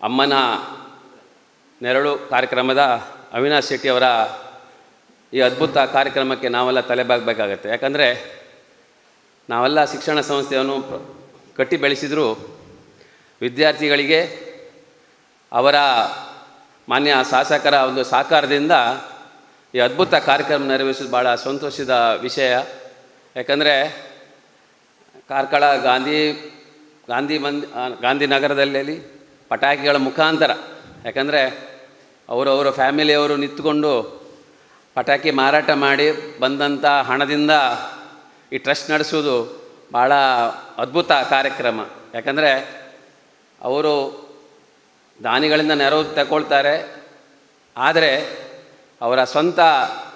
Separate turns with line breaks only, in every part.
ಅಮ್ಮನ ನೆರಳು ಕಾರ್ಯಕ್ರಮದ ಅವಿನಾಶ್ ಶೆಟ್ಟಿಯವರ ಈ ಅದ್ಭುತ ಕಾರ್ಯಕ್ರಮಕ್ಕೆ ನಾವೆಲ್ಲ ತಲೆಬಾಗಬೇಕಾಗತ್ತೆ. ಯಾಕಂದರೆ ನಾವೆಲ್ಲ ಶಿಕ್ಷಣ ಸಂಸ್ಥೆಯನ್ನು ಕಟ್ಟಿ ಬೆಳೆಸಿದರೂ ವಿದ್ಯಾರ್ಥಿಗಳಿಗೆ ಅವರ ಮಾನ್ಯ ಶಾಸಕರ ಒಂದು ಸಹಕಾರದಿಂದ ಈ ಅದ್ಭುತ ಕಾರ್ಯಕ್ರಮ ನೆರವೇರಿಸೋದು ಭಾಳ ಸಂತೋಷದ ವಿಷಯ. ಯಾಕಂದರೆ ಕಾರ್ಕಳ ಗಾಂಧಿನಗರದಲ್ಲಿ ಪಟಾಕಿಗಳ ಮುಖಾಂತರ, ಯಾಕಂದರೆ ಅವರವರ ಫ್ಯಾಮಿಲಿಯವರು ನಿಂತ್ಕೊಂಡು ಪಟಾಕಿ ಮಾರಾಟ ಮಾಡಿ ಬಂದಂಥ ಹಣದಿಂದ ಈ ಟ್ರಸ್ಟ್ ನಡೆಸೋದು ಭಾಳ ಅದ್ಭುತ ಕಾರ್ಯಕ್ರಮ. ಯಾಕಂದರೆ ಅವರು ದಾನಿಗಳಿಂದ ನೆರವು ತಗೊಳ್ತಾರೆ, ಆದರೆ ಅವರ ಸ್ವಂತ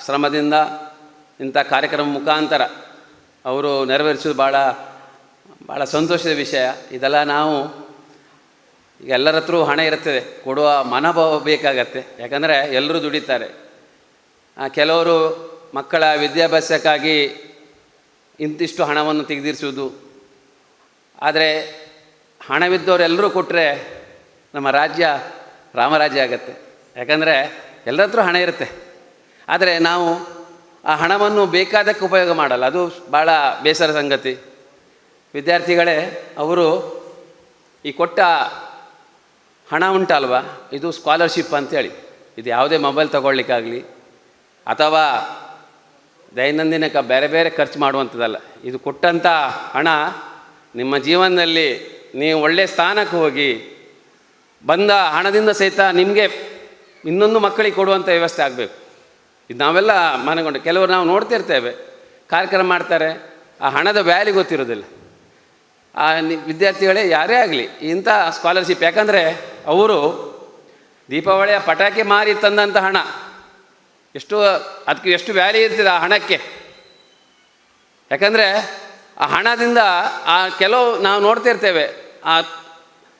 ಶ್ರಮದಿಂದ ಇಂಥ ಕಾರ್ಯಕ್ರಮ ಮುಖಾಂತರ ಅವರು ನೆರವೇರಿಸೋದು ಭಾಳ ಸಂತೋಷದ ವಿಷಯ. ಇದೆಲ್ಲ ನಾವು ಈಗ ಎಲ್ಲರ ಹತ್ರ ಹಣ ಇರುತ್ತದೆ, ಕೊಡುವ ಮನೋಭಾವ ಬೇಕಾಗತ್ತೆ. ಯಾಕಂದರೆ ಎಲ್ಲರೂ ದುಡಿತಾರೆ. ಕೆಲವರು ಮಕ್ಕಳ ವಿದ್ಯಾಭ್ಯಾಸಕ್ಕಾಗಿ ಇಂತಿಷ್ಟು ಹಣವನ್ನು ತೆಗೆದಿರಿಸುವುದು, ಆದರೆ ಹಣವಿದ್ದವರೆಲ್ಲರೂ ಕೊಟ್ಟರೆ ನಮ್ಮ ರಾಜ್ಯ ರಾಮರಾಜ್ಯ ಆಗತ್ತೆ. ಯಾಕಂದರೆ ಎಲ್ಲರ ಹತ್ರ ಹಣ ಇರುತ್ತೆ, ಆದರೆ ನಾವು ಆ ಹಣವನ್ನು ಬೇಕಾದಕ್ಕೆ ಉಪಯೋಗ ಮಾಡಲ್ಲ. ಅದು ಭಾಳ ಬೇಸರ ಸಂಗತಿ. ವಿದ್ಯಾರ್ಥಿಗಳೇ, ಅವರು ಈ ಕೊಟ್ಟ ಹಣ ಉಂಟಲ್ವ, ಇದು ಸ್ಕಾಲರ್ಶಿಪ್ ಅಂತೇಳಿ, ಇದು ಯಾವುದೇ ಮೊಬೈಲ್ ತೊಗೊಳ್ಲಿಕ್ಕಾಗಲಿ ಅಥವಾ ದೈನಂದಿನಕ್ಕೆ ಬೇರೆ ಬೇರೆ ಖರ್ಚು ಮಾಡುವಂಥದ್ದಲ್ಲ. ಇದು ಕೊಟ್ಟಂಥ ಹಣ ನಿಮ್ಮ ಜೀವನದಲ್ಲಿ ನೀವು ಒಳ್ಳೆಯ ಸ್ಥಾನಕ್ಕೆ ಹೋಗಿ ಬಂದ ಹಣದಿಂದ ಸಹಿತ ನಿಮಗೆ ಇನ್ನೊಂದು ಮಕ್ಕಳಿಗೆ ಕೊಡುವಂಥ ವ್ಯವಸ್ಥೆ ಆಗಬೇಕು. ಇದು ನಾವೆಲ್ಲ ಮನಗೊಂಡು ಕೆಲವರು ನಾವು ನೋಡ್ತಿರ್ತೇವೆ, ಕಾರ್ಯಕ್ರಮ ಮಾಡ್ತಾರೆ, ಆ ಹಣದ ವ್ಯಾಲ್ಯೂ ಗೊತ್ತಿರೋದಿಲ್ಲ. ಆ ವಿದ್ಯಾರ್ಥಿಗಳೇ ಯಾರೇ ಆಗಲಿ ಇಂಥ ಸ್ಕಾಲರ್ಶಿಪ್, ಯಾಕಂದರೆ ಅವರು ದೀಪಾವಳಿಯ ಪಟಾಕಿ ಮಾರಿ ತಂದಂಥ ಹಣ ಅದಕ್ಕೆ ಎಷ್ಟು ವ್ಯಾಲ್ಯೂ ಇರ್ತದೆ ಆ ಹಣಕ್ಕೆ. ಯಾಕಂದರೆ ಆ ಹಣದಿಂದ ಕೆಲವು ನಾವು ನೋಡ್ತಿರ್ತೇವೆ,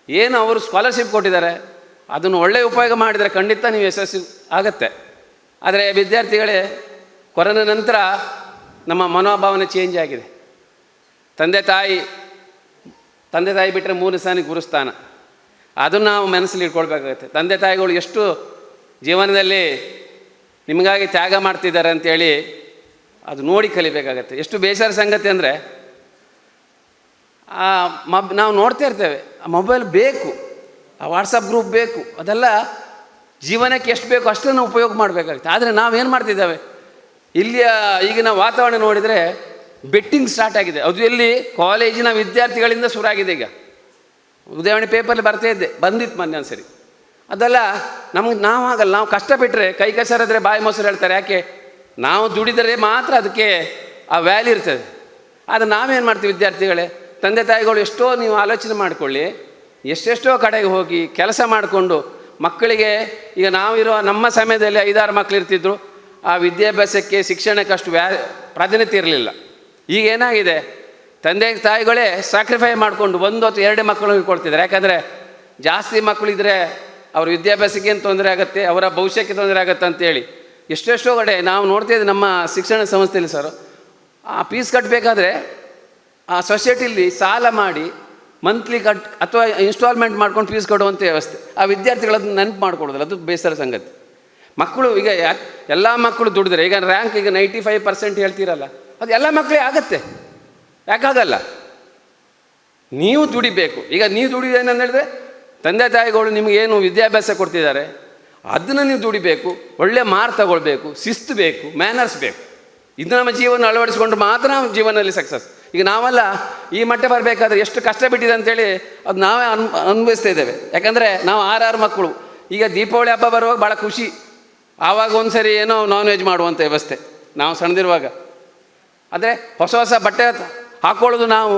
ಏನು ಅವರು ಸ್ಕಾಲರ್ಶಿಪ್ ಕೊಟ್ಟಿದ್ದಾರೆ ಅದನ್ನು ಒಳ್ಳೆಯ ಉಪಯೋಗ ಮಾಡಿದರೆ ಖಂಡಿತ ನೀವು ಯಶಸ್ವಿ ಆಗತ್ತೆ. ಆದರೆ ವಿದ್ಯಾರ್ಥಿಗಳೇ, ಕೊರೋನಾ ನಂತರ ನಮ್ಮ ಮನೋಭಾವನೆ ಚೇಂಜ್ ಆಗಿದೆ. ತಂದೆ ತಾಯಿ ಬಿಟ್ಟರೆ ಮೂರನೇ ಸ್ಥಾನ ಗುರುಸ್ಥಾನ. ಅದನ್ನು ನಾವು ಮನಸ್ಸಲ್ಲಿ ಇಟ್ಕೊಳ್ಬೇಕಾಗತ್ತೆ. ತಂದೆ ತಾಯಿಗಳು ಎಷ್ಟು ಜೀವನದಲ್ಲಿ ನಿಮಗಾಗಿ ತ್ಯಾಗ ಮಾಡ್ತಿದ್ದಾರೆ ಅಂಥೇಳಿ ಅದು ನೋಡಿ ಕಲಿಬೇಕಾಗತ್ತೆ. ಎಷ್ಟು ಬೇಸರ ಸಂಗತಿ ಅಂದರೆ ನಾವು ನೋಡ್ತಾ ಇರ್ತೇವೆ, ಆ ಮೊಬೈಲ್ ಬೇಕು, ಆ ವಾಟ್ಸಪ್ ಗ್ರೂಪ್ ಬೇಕು, ಅದೆಲ್ಲ ಜೀವನಕ್ಕೆ ಎಷ್ಟು ಬೇಕು ಅಷ್ಟನ್ನು ಉಪಯೋಗ ಮಾಡಬೇಕಾಗುತ್ತೆ. ಆದರೆ ನಾವೇನು ಮಾಡ್ತಿದ್ದೇವೆ, ಇಲ್ಲಿಯ ಈಗಿನ ವಾತಾವರಣ ನೋಡಿದರೆ ಬೆಟ್ಟಿಂಗ್ ಸ್ಟಾರ್ಟ್ ಆಗಿದೆ. ಅದು ಎಲ್ಲಿ ಕಾಲೇಜಿನ ವಿದ್ಯಾರ್ಥಿಗಳಿಂದ ಶುರುವಾಗಿದೆ. ಈಗ ಉದಯವಾಣಿ ಪೇಪರಲ್ಲಿ ಬಂದಿತ್ತು ಮೊನ್ನೆ ಒಂದ್ಸರಿ. ಅದೆಲ್ಲ ನಾವು ಆಗಲ್ಲ. ನಾವು ಕಷ್ಟಪಟ್ಟರೆ ಕೈ ಕೆಸರಿದ್ರೆ ಬಾಯಿ ಮೊಸರು ಹೇಳ್ತಾರೆ. ಯಾಕೆ? ನಾವು ದುಡಿದರೆ ಮಾತ್ರ ಅದಕ್ಕೆ ಆ ವ್ಯಾಲ್ಯೂ ಇರ್ತದೆ. ಆದರೆ ನಾವೇನು ಮಾಡ್ತೀವಿ ವಿದ್ಯಾರ್ಥಿಗಳೇ, ತಂದೆ ತಾಯಿಗಳು ಎಷ್ಟೋ ನೀವು ಆಲೋಚನೆ ಮಾಡಿಕೊಳ್ಳಿ, ಎಷ್ಟೆಷ್ಟೋ ಕಡೆಗೆ ಹೋಗಿ ಕೆಲಸ ಮಾಡಿಕೊಂಡು ಮಕ್ಕಳಿಗೆ, ಈಗ ನಾವಿರೋ ನಮ್ಮ ಸಮಯದಲ್ಲಿ 5-6 ಮಕ್ಕಳು ಇರ್ತಿದ್ರು, ಆ ವಿದ್ಯಾಭ್ಯಾಸಕ್ಕೆ ಶಿಕ್ಷಣಕ್ಕೆ ಅಷ್ಟು ಪ್ರಾಧಾನ್ಯತೆ ಇರಲಿಲ್ಲ. ಈಗ ಏನಾಗಿದೆ, ತಂದೆ ತಾಯಿಗಳೇ ಸ್ಯಾಕ್ರಿಫೈ ಮಾಡಿಕೊಂಡು 1 ಅಥವಾ 2 ಮಕ್ಕಳು ಇಟ್ಕೊಳ್ತಿದ್ದಾರೆ. ಯಾಕಂದರೆ ಜಾಸ್ತಿ ಮಕ್ಕಳಿದ್ರೆ ಅವ್ರ ವಿದ್ಯಾಭ್ಯಾಸಕ್ಕೆ ಏನು ತೊಂದರೆ ಆಗುತ್ತೆ, ಅವರ ಭವಿಷ್ಯಕ್ಕೆ ತೊಂದರೆ ಆಗುತ್ತೆ ಅಂತೇಳಿ ಎಷ್ಟೆಷ್ಟೋ ಕಡೆ ನಾವು ನೋಡ್ತಿದ್ದೆ. ನಮ್ಮ ಶಿಕ್ಷಣ ಸಂಸ್ಥೆಯಲ್ಲಿ ಸರ್, ಆ ಫೀಸ್ ಕಟ್ಟಬೇಕಾದ್ರೆ ಆ ಸೊಸೈಟಿಲಿ ಸಾಲ ಮಾಡಿ ಮಂತ್ಲಿ ಅಥವಾ ಇನ್ಸ್ಟಾಲ್ಮೆಂಟ್ ಮಾಡ್ಕೊಂಡು ಫೀಸ್ ಕೊಡುವಂಥ ವ್ಯವಸ್ಥೆ. ಆ ವಿದ್ಯಾರ್ಥಿಗಳದ್ದು ನೆನಪು ಮಾಡ್ಕೊಡೋದಿಲ್ಲ. ಅದು ಬೇಸರ ಸಂಗತಿ. ಮಕ್ಕಳು ಈಗ ಎಲ್ಲ ಮಕ್ಕಳು ದುಡಿದ್ರೆ, ಈಗ ರ್ಯಾಂಕ್ ಈಗ 95% ಹೇಳ್ತೀರಲ್ಲ, ಅದು ಎಲ್ಲ ಮಕ್ಕಳಿಗೆ ಆಗತ್ತೆ. ಯಾಕಾಗಲ್ಲ? ನೀವು ದುಡಿಬೇಕು. ಈಗ ನೀವು ದುಡಿದೇನಂತ ಹೇಳಿದ್ರೆ, ತಂದೆ ತಾಯಿಗಳು ನಿಮಗೇನು ವಿದ್ಯಾಭ್ಯಾಸ ಕೊಡ್ತಿದ್ದಾರೆ ಅದನ್ನು ನೀವು ದುಡಿಬೇಕು, ಒಳ್ಳೆ ಮಾರ್ಕ್ ತಗೊಳ್ಬೇಕು, ಶಿಸ್ತು ಬೇಕು, ಮ್ಯಾನರ್ಸ್ ಬೇಕು. ಇದು ನಮ್ಮ ಜೀವನ ಅಳವಡಿಸ್ಕೊಂಡು ಮಾತ್ರ ನಾವು ಜೀವನದಲ್ಲಿ ಸಕ್ಸಸ್. ಈಗ ನಾವೆಲ್ಲ ಈ ಮಟ್ಟ ಬರಬೇಕಾದ್ರೆ ಎಷ್ಟು ಕಷ್ಟ ಬಿಟ್ಟಿದೆ ಅಂತೇಳಿ ಅದು ನಾವೇ ಅನುಭವಿಸ್ತಾ ಇದ್ದೇವೆ. ಯಾಕಂದರೆ ನಾವು 6 ಮಕ್ಕಳು. ಈಗ ದೀಪಾವಳಿ ಹಬ್ಬ ಬರುವಾಗ ಭಾಳ ಖುಷಿ. ಆವಾಗ ಒಂದು ಸರಿ ಏನೋ ನಾನ್ ವೆಜ್ ಮಾಡುವಂಥ ವ್ಯವಸ್ಥೆ ನಾವು ಸಣ್ಣದಿರುವಾಗ. ಆದರೆ ಹೊಸ ಬಟ್ಟೆ ಹಾಕ್ಕೊಳ್ಳೋದು ನಾವು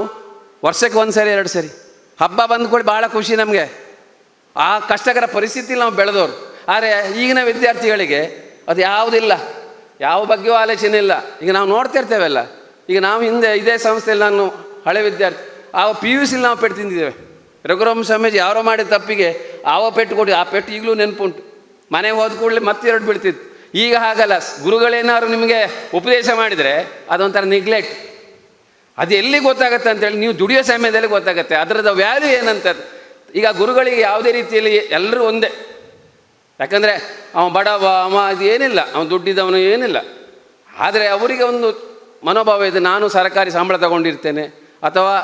ವರ್ಷಕ್ಕೆ 1 ಸರಿ 2 ಸರಿ. ಹಬ್ಬ ಬಂದ್ಕೊಳ್ಳಿ ಭಾಳ ಖುಷಿ ನಮಗೆ. ಆ ಕಷ್ಟಕರ ಪರಿಸ್ಥಿತಿಲಿ ನಾವು ಬೆಳೆದವರು. ಆದರೆ ಈಗಿನ ವಿದ್ಯಾರ್ಥಿಗಳಿಗೆ ಅದು ಯಾವುದಿಲ್ಲ, ಯಾವ ಬಗ್ಗೆಯೂ ಆಲೋಚನೆ ಇಲ್ಲ. ಈಗ ನಾವು ನೋಡ್ತಾ ಇರ್ತೇವೆಲ್ಲ. ಈಗ ನಾವು ಹಿಂದೆ ಇದೇ ಸಂಸ್ಥೆಯಲ್ಲಿ, ನಾನು ಹಳೆ ವಿದ್ಯಾರ್ಥಿ, PUCಲಿ ನಾವು ಪೆಟ್ಟು ತಿಂದಿದ್ದೇವೆ. ರಘುರಾಮ್ ಸ್ವಾಮೀಜಿ ಯಾರೋ ಮಾಡಿದ ತಪ್ಪಿಗೆ ಪೆಟ್ಟು ಕೊಟ್ಟು, ಆ ಪೆಟ್ಟು ಈಗಲೂ ನೆನಪುಂಟು. ಮನೆಗೆ ಹೋದ ಕೂಡಲೇ ಮತ್ತೆ 2 ಬೀಳ್ತಿತ್ತು. ಈಗ ಹಾಗಲ್ಲ. ಗುರುಗಳೇನಾದ್ರು ನಿಮಗೆ ಉಪದೇಶ ಮಾಡಿದರೆ ಅದೊಂಥರ ನಿಗ್ಲೆಕ್ಟ್. ಅದು ಎಲ್ಲಿ ಗೊತ್ತಾಗುತ್ತೆ ಅಂತೇಳಿ ನೀವು ದುಡಿಯೋ ಸಮಯದಲ್ಲಿ ಗೊತ್ತಾಗುತ್ತೆ ಅದರದ ವ್ಯಾಲ್ಯೂ ಏನಂತ. ಈಗ ಗುರುಗಳಿಗೆ ಯಾವುದೇ ರೀತಿಯಲ್ಲಿ ಎಲ್ಲರೂ ಒಂದೇ. ಯಾಕಂದರೆ ಅವ ಬಡವ, ಅವ ಇದು ಏನಿಲ್ಲ, ಅವನು ದುಡ್ಡಿದ್ದವನು ಏನಿಲ್ಲ. ಆದರೆ ಅವರಿಗೆ ಒಂದು ಮನೋಭಾವ ಇದೆ, ನಾನು ಸರ್ಕಾರಿ ಸಂಬಳ ತಗೊಂಡಿರ್ತೇನೆ ಅಥವಾ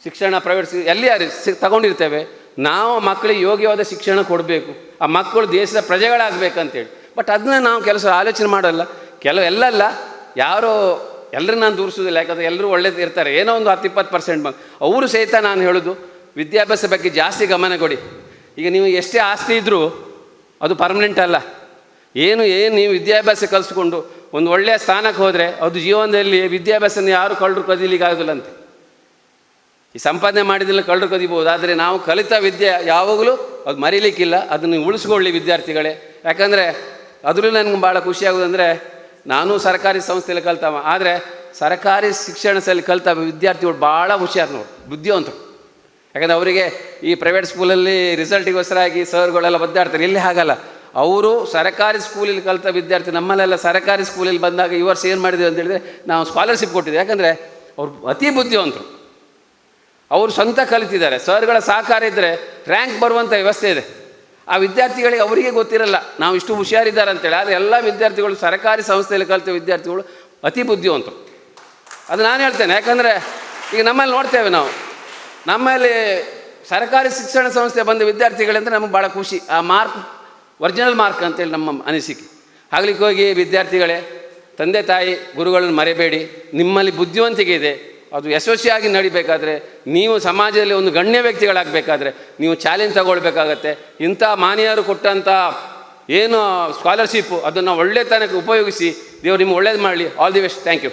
ಶಿಕ್ಷಣ ಪ್ರೈವೇಟ್ ಎಲ್ಲಿಯಾರು ತಗೊಂಡಿರ್ತೇವೆ, ನಾವು ಮಕ್ಕಳಿಗೆ ಯೋಗ್ಯವಾದ ಶಿಕ್ಷಣ ಕೊಡಬೇಕು, ಆ ಮಕ್ಕಳು ದೇಶದ ಪ್ರಜೆಗಳಾಗಬೇಕಂತೇಳಿ. ಬಟ್ ಅದನ್ನ ನಾವು ಕೆಲಸ ಆಲೋಚನೆ ಮಾಡಲ್ಲ. ಎಲ್ಲಲ್ಲ, ಯಾರೋ ಎಲ್ಲರೂ ನಾನು ದೂರಿಸೋದಿಲ್ಲ, ಯಾಕಂದರೆ ಎಲ್ಲರೂ ಒಳ್ಳೇದು ಇರ್ತಾರೆ, ಏನೋ ಒಂದು 10-20% ಅವರು ಸಹಿತ ನಾನು ಹೇಳೋದು ವಿದ್ಯಾಭ್ಯಾಸ ಬಗ್ಗೆ ಜಾಸ್ತಿ ಗಮನ ಕೊಡಿ. ಈಗ ನೀವು ಎಷ್ಟೇ ಆಸ್ತಿ ಇದ್ದರೂ ಅದು ಪರ್ಮನೆಂಟ್ ಅಲ್ಲ. ಏನು ನೀವು ವಿದ್ಯಾಭ್ಯಾಸ ಕಲಿಸ್ಕೊಂಡು ಒಂದು ಒಳ್ಳೆಯ ಸ್ಥಾನಕ್ಕೆ ಹೋದರೆ ಅದು ಜೀವನದಲ್ಲಿ ವಿದ್ಯಾಭ್ಯಾಸನ ಯಾರು ಕಳ್ಳರು ಕದೀಲಿಕ್ಕೆ ಆಗೋದಿಲ್ಲಂತೆ. ಈ ಸಂಪಾದನೆ ಮಾಡಿದ್ದಿಲ್ಲ ಕಳ್ಳರು ಕದಿಬೋದು, ಆದರೆ ನಾವು ಕಲಿತ ವಿದ್ಯೆ ಯಾವಾಗಲೂ ಅದು ಮರೀಲಿಕ್ಕಿಲ್ಲ. ಅದನ್ನು ಉಳಿಸ್ಕೊಳ್ಳಿ ವಿದ್ಯಾರ್ಥಿಗಳೇ. ಯಾಕಂದರೆ ಅದರಲ್ಲೂ ನನಗೆ ಭಾಳ ಖುಷಿಯಾಗೋದಂದರೆ, ನಾನು ಸರ್ಕಾರಿ ಸಂಸ್ಥೆಯಲ್ಲಿ ಕಲ್ತವ, ಆದರೆ ಸರ್ಕಾರಿ ಶಿಕ್ಷಣದಲ್ಲಿ ಕಲಿತ ವಿದ್ಯಾರ್ಥಿಗಳು ಭಾಳ ಹುಷಾರು ನೋಡಿ, ಬುದ್ಧಿವಂತರು. ಯಾಕಂದರೆ ಅವರಿಗೆ ಈ ಪ್ರೈವೇಟ್ ಸ್ಕೂಲಲ್ಲಿ ರಿಸಲ್ಟಿಗೋಸ್ಕರಾಗಿ ಸರ್ಗಳೆಲ್ಲ ಒದ್ದಾಡ್ತಾರೆ. ಇಲ್ಲಿ ಹಾಗಲ್ಲ, ಅವರು ಸರ್ಕಾರಿ ಸ್ಕೂಲಲ್ಲಿ ಕಲಿತ ವಿದ್ಯಾರ್ಥಿ. ನಮ್ಮಲ್ಲೆಲ್ಲ ಸರ್ಕಾರಿ ಸ್ಕೂಲಲ್ಲಿ ಬಂದಾಗ ಈ ವರ್ಷ ಏನು ಮಾಡಿದ್ವಿ ಅಂತ ಹೇಳಿದ್ರೆ ನಾವು ಸ್ಕಾಲರ್ಶಿಪ್ ಕೊಟ್ಟಿದ್ದೆ. ಯಾಕಂದರೆ ಅವರು ಅತಿ ಬುದ್ಧಿವಂತರು, ಅವರು ಸ್ವಂತ ಕಲಿತಿದ್ದಾರೆ. ಸರ್ಗಳ ಸಹಕಾರ ಇದ್ದರೆ ರ್ಯಾಂಕ್ ಬರುವಂಥ ವ್ಯವಸ್ಥೆ ಇದೆ. ಆ ವಿದ್ಯಾರ್ಥಿಗಳಿಗೆ ಅವರಿಗೆ ಗೊತ್ತಿರಲ್ಲ ನಾವು ಇಷ್ಟು ಹುಷಾರಿದ್ದಾರೆ ಅಂತೇಳಿ. ಆದರೆ ಎಲ್ಲ ವಿದ್ಯಾರ್ಥಿಗಳು ಸರ್ಕಾರಿ ಸಂಸ್ಥೆಯಲ್ಲಿ ಕಲಿತ ವಿದ್ಯಾರ್ಥಿಗಳು ಅತಿ ಬುದ್ಧಿವಂತರು. ಅದು ನಾನು ಹೇಳ್ತೇನೆ. ಯಾಕಂದರೆ ಈಗ ನಮ್ಮಲ್ಲಿ ನೋಡ್ತೇವೆ, ನಾವು ನಮ್ಮಲ್ಲಿ ಸರ್ಕಾರಿ ಶಿಕ್ಷಣ ಸಂಸ್ಥೆ ಬಂದ ವಿದ್ಯಾರ್ಥಿಗಳಂದರೆ ನಮಗೆ ಭಾಳ ಖುಷಿ. ಆ ಮಾರ್ಕ್ ಒರಿಜಿನಲ್ ಮಾರ್ಕ್ ಅಂತೇಳಿ ನಮ್ಮ ಅನಿಸಿಕೆ. ಆಗ್ಲಿಕ್ಕೆ ಹೋಗಿ ವಿದ್ಯಾರ್ಥಿಗಳೇ, ತಂದೆ ತಾಯಿ ಗುರುಗಳನ್ನು ಮರೆಯಬೇಡಿ. ನಿಮ್ಮಲ್ಲಿ ಬುದ್ಧಿವಂತಿಕೆ ಇದೆ, ಅದು ಯಶಸ್ವಿಯಾಗಿ ನಡಿಬೇಕಾದ್ರೆ, ನೀವು ಸಮಾಜದಲ್ಲಿ ಒಂದು ಗಣ್ಯ ವ್ಯಕ್ತಿಗಳಾಗಬೇಕಾದ್ರೆ ನೀವು ಚಾಲೆಂಜ್ ತಗೊಳ್ಬೇಕಾಗತ್ತೆ. ಇಂಥ ಮಾನ್ಯರು ಕೊಟ್ಟಂಥ ಏನು ಸ್ಕಾಲರ್ಶಿಪ್ಪು ಅದನ್ನು ಒಳ್ಳೆತನಕ್ಕೆ ಉಪಯೋಗಿಸಿ. ದೇವರು ನಿಮ್ಗೆ ಒಳ್ಳೇದು ಮಾಡಲಿ. All the best. Thank you.